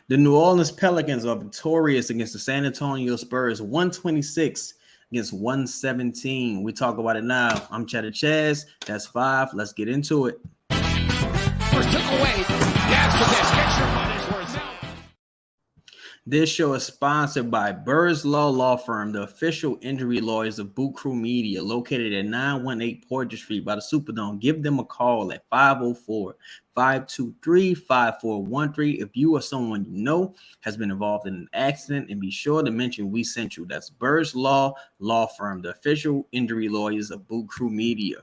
The New Orleans Pelicans are victorious against the San Antonio Spurs, 126 against 117. We talk about it now. I'm Cheddar Chaz. That's 5. Let's get into it. First took away. Yes, but this gets your money's worth. This show is sponsored by Burrs Law Firm, the official injury lawyers of Boot Crew Media, located at 918 Porter Street by the Superdome. Give them a call at 504-523-5413 if you or someone you know has been involved in an accident, and be sure to mention we sent you. That's Burrs Law Firm, the official injury lawyers of Boot Crew Media.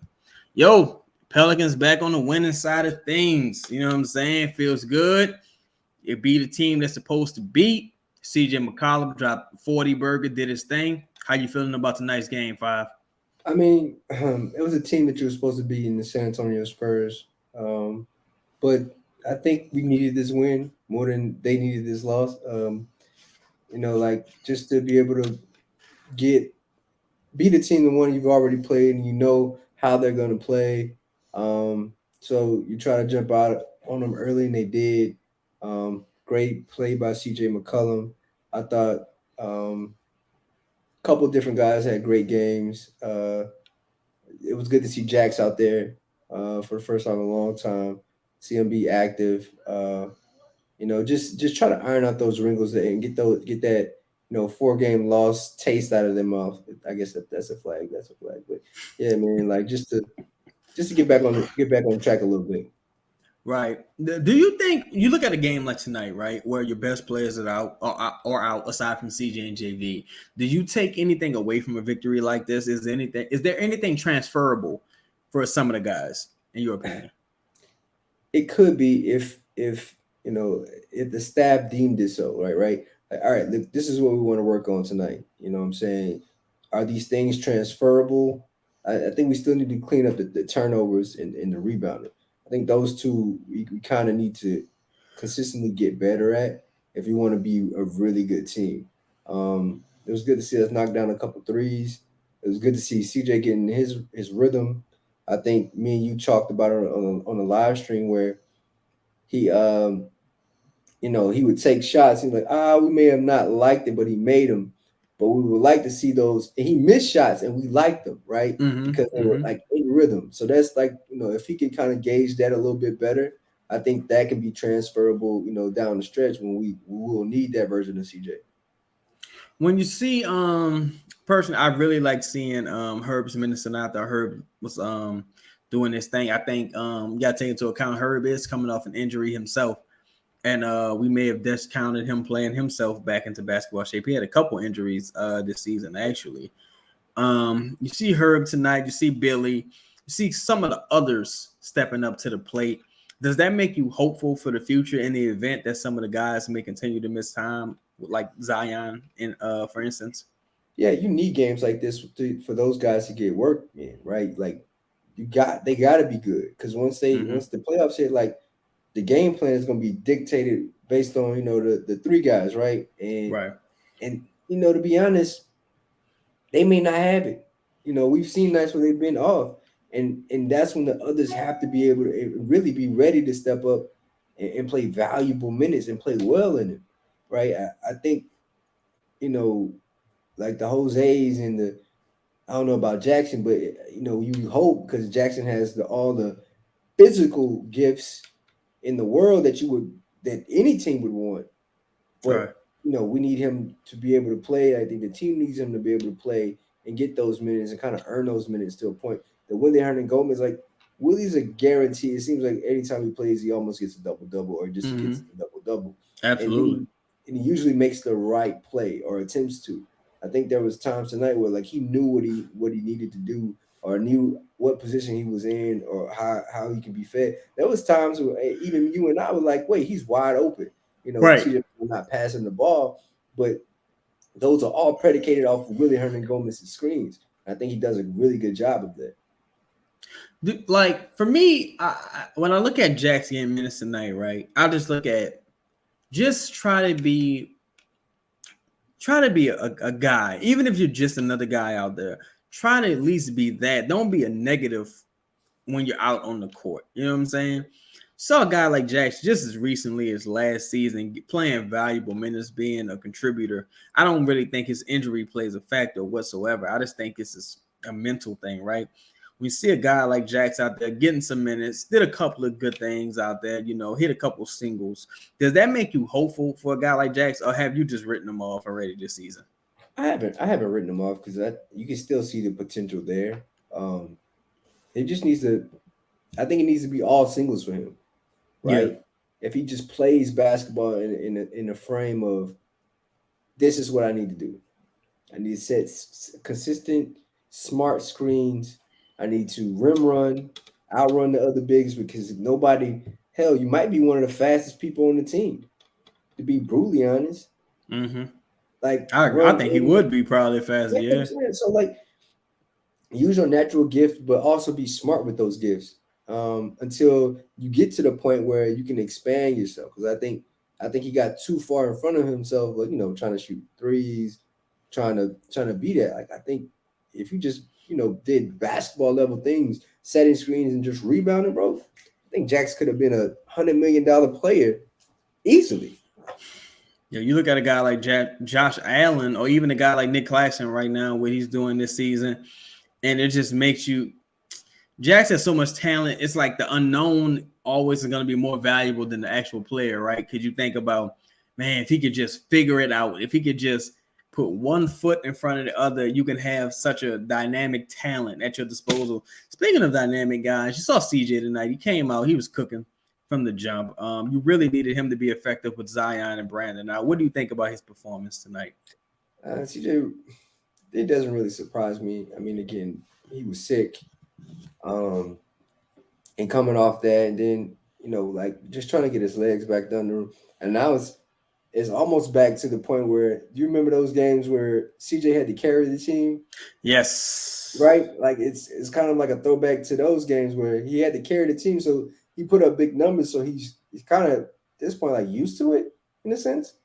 Yo, Pelicans back on the winning side of things. You know what I'm saying? Feels good. It beat a team that's supposed to beat. CJ McCollum dropped 40 burger, did his thing. How you feeling about tonight's game, 5? I mean, it was a team that you were supposed to beat in the San Antonio Spurs. But I think we needed this win more than they needed this loss. Like just to be able to beat a team, the one you've already played, and you know how they're going to play. So you try to jump out on them early, and they did. Great play by CJ McCollum. I thought a couple different guys had great games. It was good to see Jax out there for the first time in a long time. See him be active. Just try to iron out those wrinkles and get that 4-game loss taste out of their mouth. I guess that's a flag. That's a flag. But yeah, man, like just to get back on track a little bit. Right. Do you think you look at a game like tonight, right, where your best players are out or out aside from CJ and JV? Do you take anything away from a victory like this? Is there anything transferable for some of the guys, in your opinion? It could be if the staff deemed it so, right? Like, all right, look, this is what we want to work on tonight. You know what I'm saying? Are these things transferable? I think we still need to clean up the turnovers and the rebounding. I think those two we kind of need to consistently get better at if you want to be a really good team. It was good to see us knock down a couple threes. It was good to see CJ getting his rhythm. I think me and you talked about it on a live stream where he he would take shots. He's like, we may have not liked it, but he made them. But we would like to see those. And he missed shots, and we liked them, right? Because they were like in rhythm. So that's like, if he can kind of gauge that a little bit better, I think that can be transferable, down the stretch when we will need that version of CJ. When you see, personally, I really like seeing Herb's minutes and after Herb was doing this thing. I think you got to take into account Herb is coming off an injury himself. And we may have discounted him playing himself back into basketball shape. He had a couple injuries this season, actually. You see Herb tonight. You see Billy. You see some of the others stepping up to the plate. Does that make you hopeful for the future in the event that some of the guys may continue to miss time, like Zion, for instance? Yeah, you need games like this for those guys to get work in, right? Like they got to be good because once the playoffs hit, like, the game plan is going to be dictated based on, the three guys, right? And to be honest, they may not have it. We've seen nights where they've been off, and that's when the others have to be able to really be ready to step up and play valuable minutes and play well in it, right? I think, like the Jose's and I don't know about Jackson, but you hope because Jackson has all the physical gifts in the world that any team would want. But we need him to be able to play. I think the team needs him to be able to play and get those minutes and kind of earn those minutes to a point that Willie Hernangomez, like, Willie's a guarantee. It seems like anytime he plays, he almost gets a double-double or just gets a double-double. Absolutely. And he usually makes the right play or attempts to. I think there was times tonight where, like, he knew what he needed to do or knew what position he was in or how he can be fed. There was times where even you and I were like, wait, he's wide open. Right. Not passing the ball, but those are all predicated off of Willie Hernangomez's screens. I think he does a really good job of that. Like, for me, when I look at Jack's game minutes tonight, right, I just look at try to be a guy, even if you're just another guy out there. Try to at least be that. Don't be a negative when you're out on the court. You know what I'm saying? Saw a guy like Jax just as recently as last season playing valuable minutes, being a contributor. I don't really think his injury plays a factor whatsoever. I just think it's a mental thing, right? We see a guy like Jax out there getting some minutes, did a couple of good things out there, hit a couple singles. Does that make you hopeful for a guy like Jax, or have you just written him off already this season? I haven't written him off because you can still see the potential there. Um, it just needs to. I think it needs to be all singles for him, Yeah. right? If he just plays basketball in a frame of this is what I need to do. I need to set consistent, smart screens. I need to rim run, outrun the other bigs because nobody. Hell, you might be one of the fastest people on the team. To be brutally honest, Mm-hmm. like I run think he in. would be probably faster. Yeah, I'm Yeah. saying. So like use your natural gift, but also be smart with those gifts until you get to the point where you can expand yourself. Because I think he got too far in front of himself, like trying to shoot threes, trying to be that. Like I think if you just did basketball level things, setting screens and just rebounding, bro, I think Jax could have been $100 million player easily. Yeah, you look at a guy like Josh Allen, or even a guy like Nick Claxton right now, what he's doing this season, and it just makes you. Jax has so much talent. It's like the unknown always is going to be more valuable than the actual player, right? Because you think about, man, if he could just figure it out, if he could just put one foot in front of the other, you can have such a dynamic talent at your disposal. Speaking of dynamic guys, you saw CJ tonight. He came out, he was cooking from the jump. You really needed him to be effective with Zion and Brandon. Now, what do you think about his performance tonight? CJ, it doesn't really surprise me. I mean, again, he was sick. Um, and coming off that, and then like just trying to get his legs back under him, and now it's almost back to the point where do you remember those games where CJ had to carry the team, Yes. right? Like it's kind of like a throwback to those games where he had to carry the team, so he put up big numbers, so he's kind of at this point like used to it in a sense.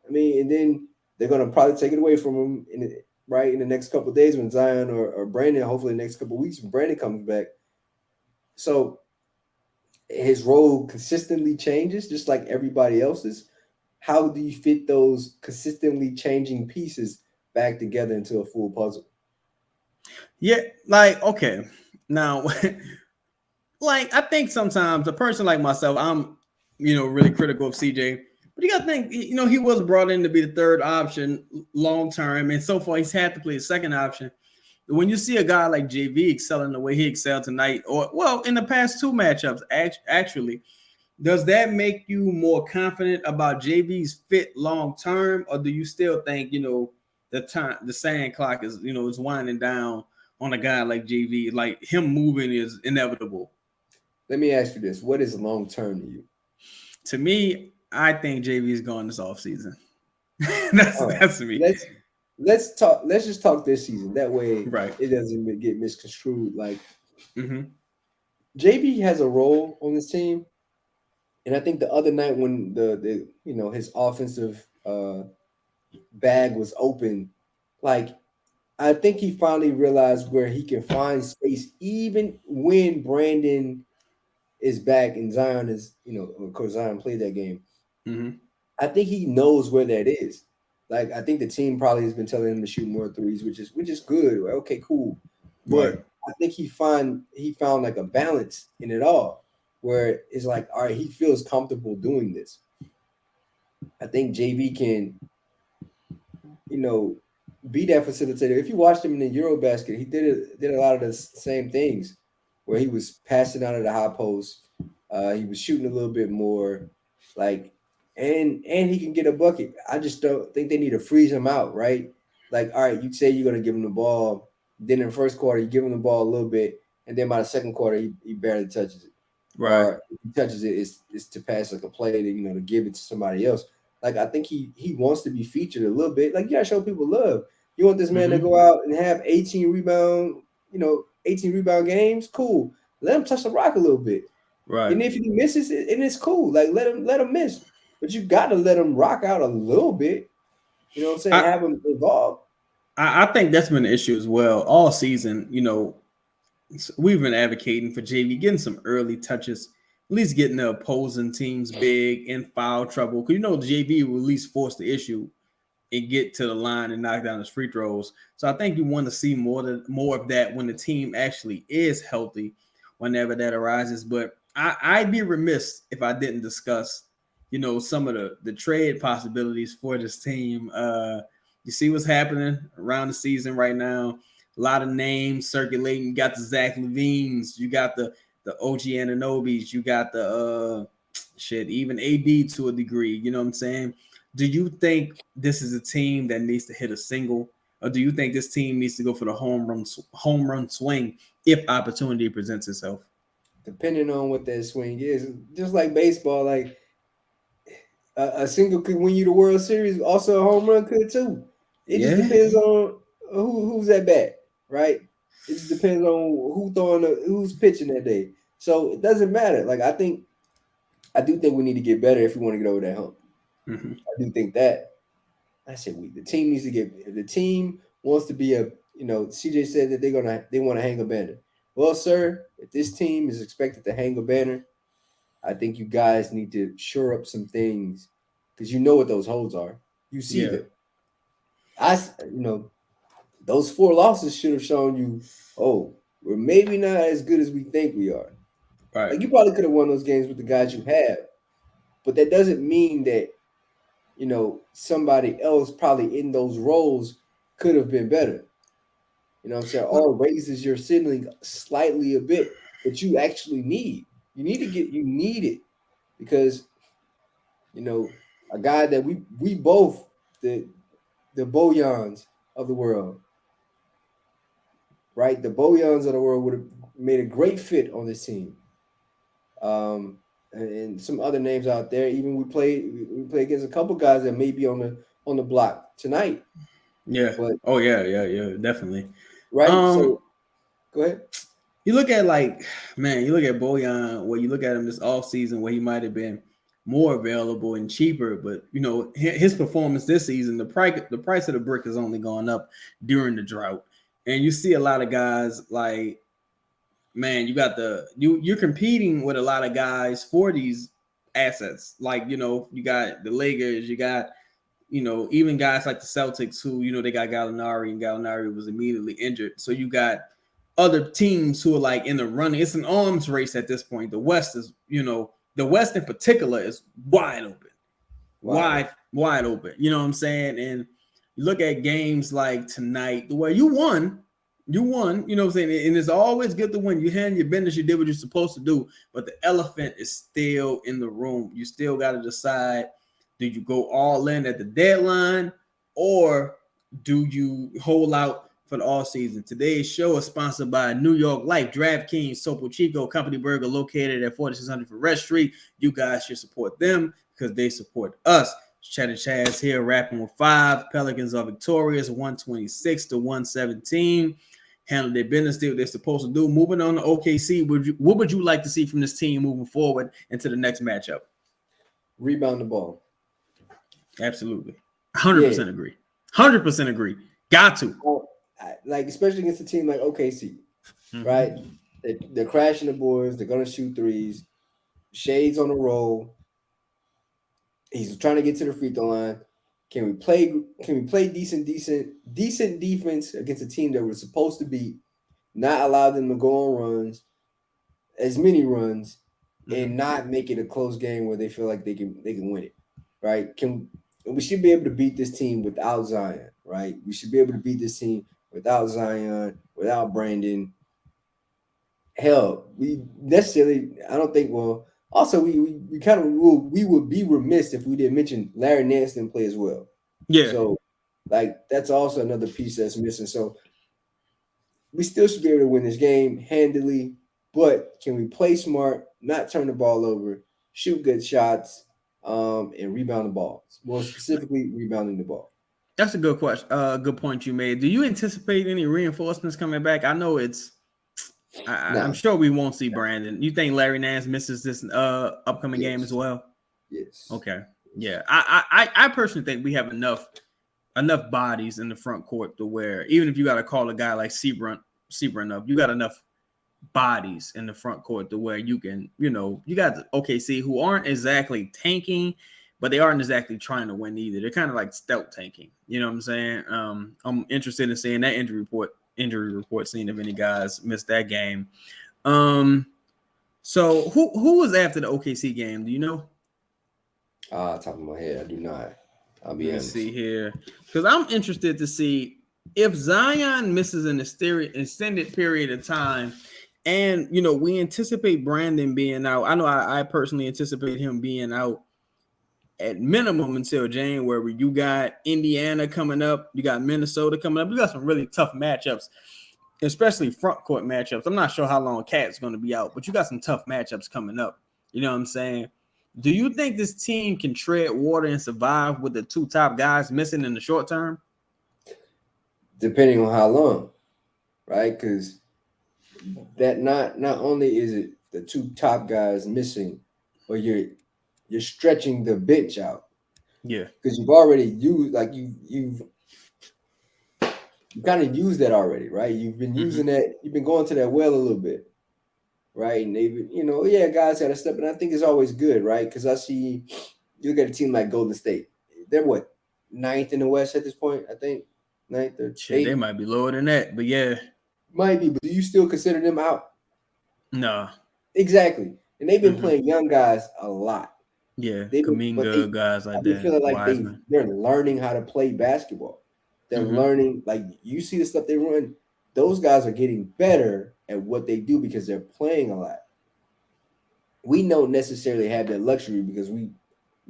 I mean, and then they're gonna probably take it away from him in the next couple of days when Zion or Brandon, hopefully the next couple of weeks when Brandon comes back. So his role consistently changes, just like everybody else's. How do you fit those consistently changing pieces back together into a full puzzle? Yeah, like okay. Now, like I think sometimes a person like myself, I'm really critical of CJ. But you got to think, he was brought in to be the third option long term, and so far he's had to play a second option. When you see a guy like JV excelling the way he excelled tonight, or well, in the past two matchups, actually, does that make you more confident about JV's fit long term, or do you still think the sand clock is winding down on a guy like JV, like him moving is inevitable? Let me ask you this: what is long term to you? To me, I think JV is going this offseason. that's All right, that's me. let's talk. Let's just talk this season. That way, Right. it doesn't get misconstrued. Like Mm-hmm. JB has a role on this team, and I think the other night when the his offensive bag was open, like I think he finally realized where he can find space, even when Brandon is back and Zion is, of course, Zion played that game. Mm-hmm. I think he knows where that is. Like I think the team probably has been telling him to shoot more threes, which is good. Okay, cool. Right. But I think he found like a balance in it all, where it's like, all right, he feels comfortable doing this. I think JV can, you know, be that facilitator. If you watched him in the Eurobasket, he did a lot of the same things, where he was passing out of the high post. He was shooting a little bit more, like, and he can get a bucket. I just don't think they need to freeze him out, right? Like, all right, you say you're gonna give him the ball, then in the first quarter you give him the ball a little bit, and then by the second quarter he barely touches it, Right. or if he touches it, it's to pass like a play to to give it to somebody else. Like I think he wants to be featured a little bit. Like you gotta show people love. You want this man to Mm-hmm. go out and have 18 rebound, 18 rebound games. Cool. Let him touch the rock a little bit. Right. And if he misses it, and it's cool. Like let him miss. But you got to let him rock out a little bit. You know what I'm saying? I, Have him involved. I think that's been an issue as well all season. We've been advocating for JV getting some early touches at least getting the opposing teams big in foul trouble. Because the JV will at least force the issue and get to the line and knock down his free throws. So I think you want to see more of that when the team actually is healthy, whenever that arises. But I'd be remiss if I didn't discuss, some of the trade possibilities for this team. You see what's happening around the season right now. A lot of names circulating. You got the Zach Levines. You got the OG Ananobis. You got the even AD to a degree. You know what I'm saying? Do you think this is a team that needs to hit a single, or do you think this team needs to go for the home run swing if opportunity presents itself? Depending on what that swing is, just like baseball, like a single could win you the World Series. Also, a home run could too. It just Yeah. depends on who's at bat, right? It just depends on who's pitching that day. So it doesn't matter. Like I do think we need to get better if we want to get over that hump. Mm-hmm. I do think that. I said the team needs to get. If the team wants to be CJ said that they want to hang a banner. Well, sir, if this team is expected to hang a banner, I think you guys need to shore up some things because you know what those holes are. You see them. Those 4 losses should have shown you, oh, we're maybe not as good as we think we are. Right. Like you probably could have won those games with the guys you have, but that doesn't mean that somebody else probably in those roles could have been better. You know what I'm saying? Or raises your ceiling slightly a bit, but you actually need. You need it because a guy that we both the Bojans of the world, right? The Bojans of the world would have made a great fit on this team. And some other names out there. Even we play against a couple guys that may be on the block tonight. Yeah. But yeah, definitely. right. So go ahead. You look at you look at Bojan, where you look at him this off season, where he might have been more available and cheaper, but his performance this season, the price of the brick has only gone up during the drought, and you see a lot of guys you're competing with a lot of guys for these assets. You got the Lakers, you got even guys like the Celtics who they got Gallinari, and Gallinari was immediately injured. So you got other teams who are in the running. It's an arms race at this point. The West is, the West in particular is wide open. Wide open. You know what I'm saying? And you look at games like tonight, where you won, you know what I'm saying? And it's always good to win. You handle your business, you did what you're supposed to do, but the elephant is still in the room. You still got to decide, do you go all in at the deadline, or do you hold out for the all season? Today's show is sponsored by New York Life, DraftKings, Topo Chico, Company Burger, located at 4600 Forest Street. You guys should support them because they support us. Cheddar Chaz here, rapping with 5. Pelicans are victorious, 126-117. Handle their business, do what they're supposed to do. Moving on to OKC, what would you like to see from this team moving forward into the next matchup? Rebound the ball. Absolutely. 100% agree. 100% agree. Got to. Especially against a team like OKC, right? They're crashing the boards. They're going to shoot threes. Shade's on the roll. He's trying to get to the free throw line. Can we play decent defense against a team that we're supposed to beat, not allow them to go on runs, as many runs, and not make it a close game where they feel like they can win it, right? We should be able to beat this team without Zion, right? We should be able to beat this team without Zion, without Brandon. Hell, I don't think. Well, also we would be remiss if we didn't mention Larry Nance didn't play as well. Yeah. So that's also another piece that's missing. So we still should be able to win this game handily, but can we play smart, not turn the ball over, shoot good shots, and rebound the ball? More specifically, rebounding the ball. That's a good question. Good point you made. Do you anticipate any reinforcements coming back? I know I'm sure we won't see Brandon. You think Larry Nance misses this upcoming game as well? Yes. Okay. Yeah. I personally think we have enough bodies in the front court to where even if you got to call a guy like Seabrook up, you got enough bodies in the front court to where you can, you got the OKC who aren't exactly tanking, but they aren't exactly trying to win either. They're kind of like stealth tanking. You know what I'm saying? I'm interested in seeing that injury report, seeing if any guys missed that game. So who was after the OKC game? Do you know? Top of my head, I do not. I'll be honest. Let me see here, because I'm interested to see if Zion misses an extended period of time, and we anticipate Brandon being out. I know I personally anticipate him being out at minimum until January. You got Indiana coming up, you got Minnesota coming up. You got some really tough matchups, especially front court matchups. I'm not sure how long Cat's going to be out, but you got some tough matchups coming up. You know what I'm saying? Do you think this team can tread water and survive with the two top guys missing in the short term? Depending on how long, right? Because that not only is it the two top guys missing, but you're stretching the bench out. Yeah, because you've already used you've kind of used that already, right? You've been using that. You've been going to that well a little bit, right? And they've guys got to step, and I think it's always good, right? Because I see you look at a team like Golden State. They're what, 9th in the West at this point? I think 9th or 8th. They might be lower than that, but yeah, might be. But do you still consider them out? No, exactly. And they've been playing young guys a lot. Yeah, Kuminga, guys like that. Feeling like they're learning how to play basketball. They're learning, like you see the stuff they run. Those guys are getting better at what they do because they're playing a lot. We don't necessarily have that luxury because we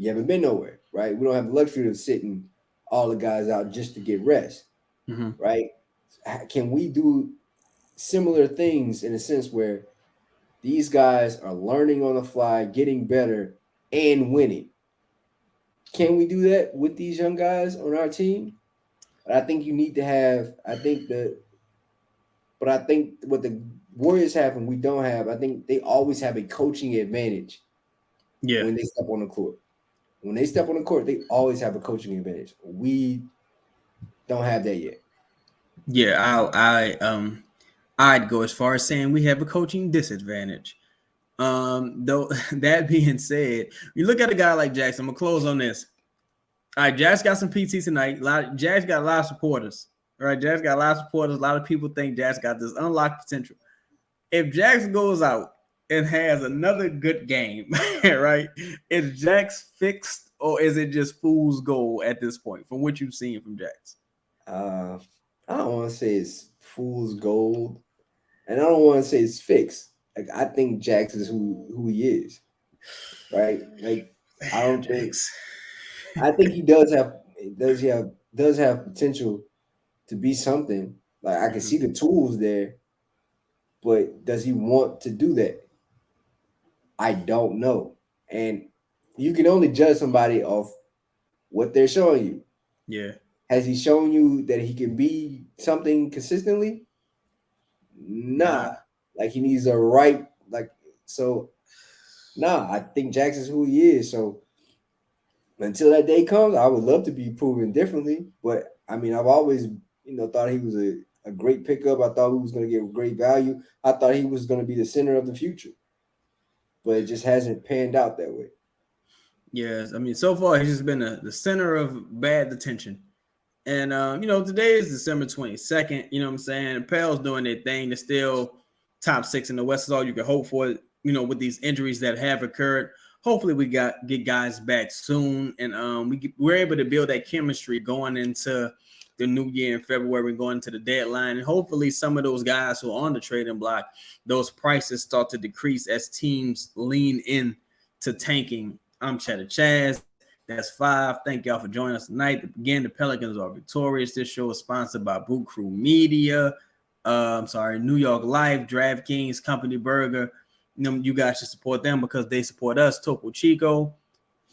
haven't been nowhere, right? We don't have the luxury of sitting all the guys out just to get rest, right? Can we do similar things in a sense where these guys are learning on the fly, getting better, and winning? Can we do that with these young guys on our team? But I think you need to have. I think what the Warriors have and we don't have, I think they always have a coaching advantage. Yeah. When they step on the court. When they step on the court, they always have a coaching advantage. We don't have that yet. Yeah, I'd go as far as saying we have a coaching disadvantage. Though that being said, you look at a guy like Jackson. I'm gonna close on this. All right, Jack's got some PT tonight. Jack's got a lot of supporters. All right, Jack's got a lot of supporters. A lot of people think Jack's got this unlocked potential. If Jack's goes out and has another good game, right? Is Jack's fixed or is it just fool's gold at this point from what you've seen from Jack's? I don't want to say it's fool's gold, and I don't want to say it's fixed. Like I think Jax is who he is, right? Like I don't think. I think he does have potential to be something. Like I can see the tools there, but does he want to do that? I don't know. And you can only judge somebody off what they're showing you. Yeah. Has he shown you that he can be something consistently? Nah. Like he needs a right, like, so I think Jax is who he is. So until that day comes, I would love to be proven differently. But I mean, I've always, thought he was a great pickup. I thought he was going to get great value. I thought he was going to be the center of the future. But it just hasn't panned out that way. Yes, I mean, so far he's just been the center of bad attention. And today is December 22nd. You know what I'm saying? Pel's doing their thing. They're still top 6 in the West is all you can hope for, with these injuries that have occurred. Hopefully we get guys back soon, and we're able to build that chemistry going into the new year in February, going to the deadline. And hopefully some of those guys who are on the trading block, those prices start to decrease as teams lean in to tanking. I'm Cheddar Chaz. That's 5. Thank y'all for joining us tonight. Again, the Pelicans are victorious. This show is sponsored by Boot Crew Media. New York Life, DraftKings, Company Burger. You guys should support them because they support us. Topo Chico.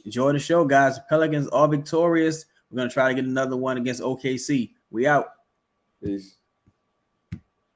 Enjoy the show, guys. The Pelicans are victorious. We're going to try to get another one against OKC. We out. Peace.